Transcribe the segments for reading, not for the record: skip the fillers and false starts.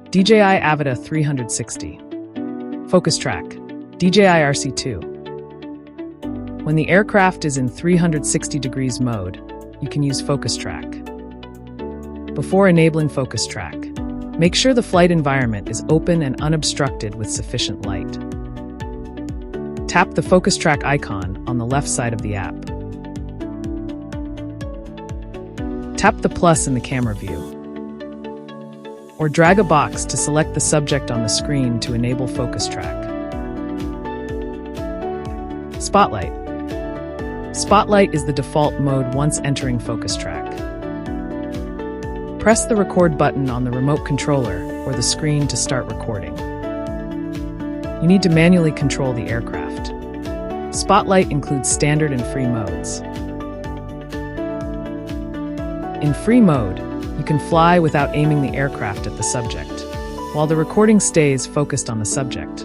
DJI Avata 360. FocusTrack, DJI RC2. When the aircraft is in 360 degrees mode, you can use FocusTrack. Before enabling FocusTrack, make sure the flight environment is open and unobstructed with sufficient light. Tap the FocusTrack icon on the left side of the app. Tap the plus in the camera view, or drag a box to select the subject on the screen to enable FocusTrack. Spotlight. Spotlight is the default mode once entering FocusTrack. Press the record button on the remote controller or the screen to start recording. You need to manually control the aircraft. Spotlight includes standard and free modes. In free mode, you can fly without aiming the aircraft at the subject, while the recording stays focused on the subject.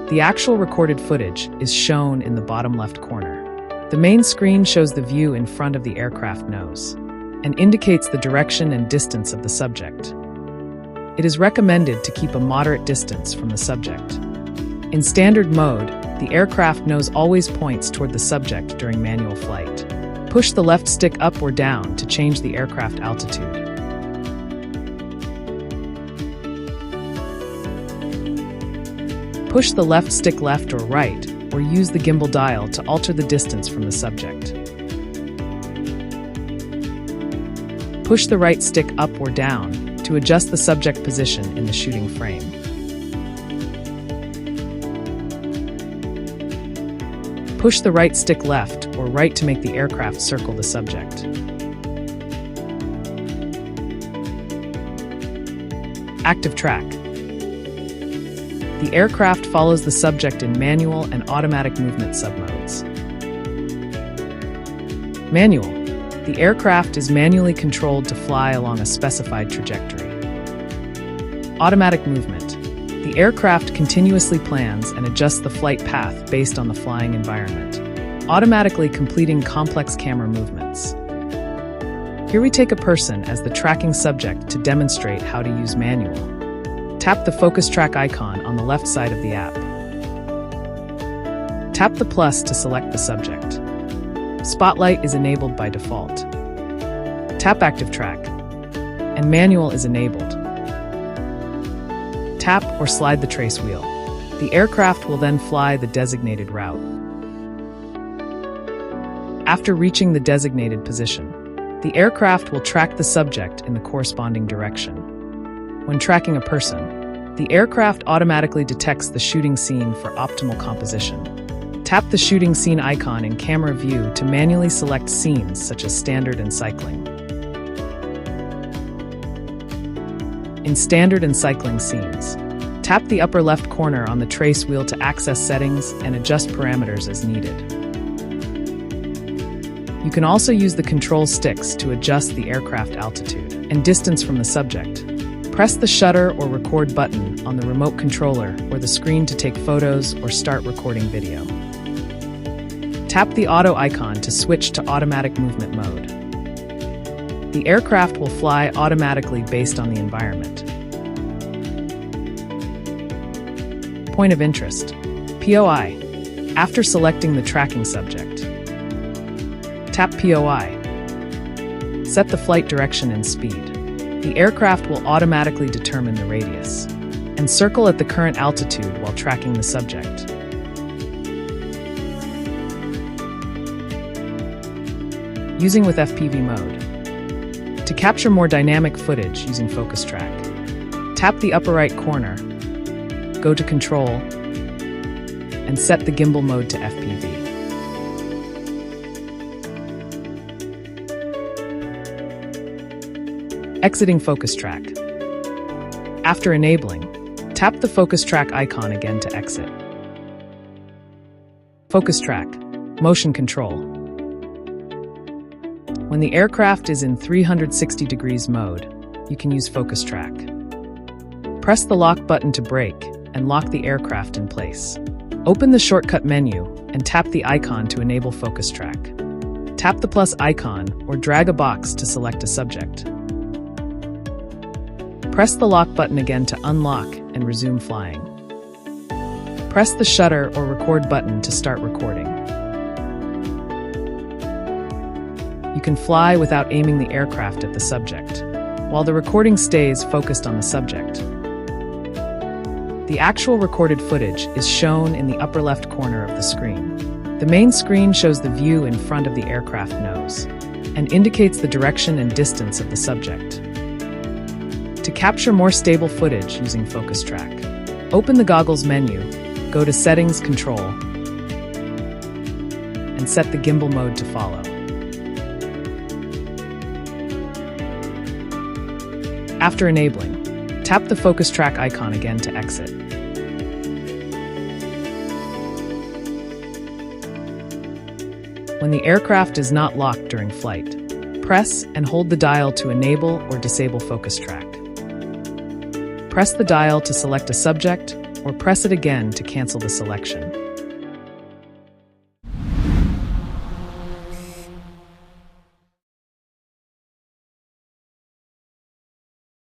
The actual recorded footage is shown in the bottom left corner. The main screen shows the view in front of the aircraft nose and indicates the direction and distance of the subject. It is recommended to keep a moderate distance from the subject. In standard mode, the aircraft nose always points toward the subject during manual flight. Push the left stick up or down to change the aircraft altitude. Push the left stick left or right, or use the gimbal dial to alter the distance from the subject. Push the right stick up or down to adjust the subject position in the shooting frame. Push the right stick left or right to make the aircraft circle the subject. ActiveTrack. The aircraft follows the subject in manual and automatic movement submodes. Manual. The aircraft is manually controlled to fly along a specified trajectory. Automatic movement. The aircraft continuously plans and adjusts the flight path based on the flying environment, automatically completing complex camera movements. Here we take a person as the tracking subject to demonstrate how to use manual. Tap the FocusTrack icon on the left side of the app. Tap the plus to select the subject. Spotlight is enabled by default. Tap ActiveTrack, and manual is enabled. Tap or slide the trace wheel. The aircraft will then fly the designated route. After reaching the designated position, the aircraft will track the subject in the corresponding direction. When tracking a person, the aircraft automatically detects the shooting scene for optimal composition. Tap the shooting scene icon in camera view to manually select scenes such as standard and cycling. In standard and cycling scenes, tap the upper left corner on the trace wheel to access settings and adjust parameters as needed. You can also use the control sticks to adjust the aircraft altitude and distance from the subject. Press the shutter or record button on the remote controller or the screen to take photos or start recording video. Tap the auto icon to switch to automatic movement mode. The aircraft will fly automatically based on the environment. Point of interest, POI. After selecting the tracking subject, tap POI. Set the flight direction and speed. The aircraft will automatically determine the radius and circle at the current altitude while tracking the subject. Using with FPV mode. To capture more dynamic footage using FocusTrack, tap the upper right corner, go to Control, and set the gimbal mode to FPV. Exiting FocusTrack. After enabling, tap the FocusTrack icon again to exit. FocusTrack, motion control. When the aircraft is in 360 degrees mode, you can use FocusTrack. Press the lock button to brake and lock the aircraft in place. Open the shortcut menu and tap the icon to enable FocusTrack. Tap the plus icon or drag a box to select a subject. Press the lock button again to unlock and resume flying. Press the shutter or record button to start recording. You can fly without aiming the aircraft at the subject, while the recording stays focused on the subject. The actual recorded footage is shown in the upper left corner of the screen. The main screen shows the view in front of the aircraft nose and indicates the direction and distance of the subject. To capture more stable footage using FocusTrack, open the goggles menu, go to Settings Control, and set the gimbal mode to follow. After enabling, tap the FocusTrack icon again to exit. When the aircraft is not locked during flight, press and hold the dial to enable or disable FocusTrack. Press the dial to select a subject, or press it again to cancel the selection.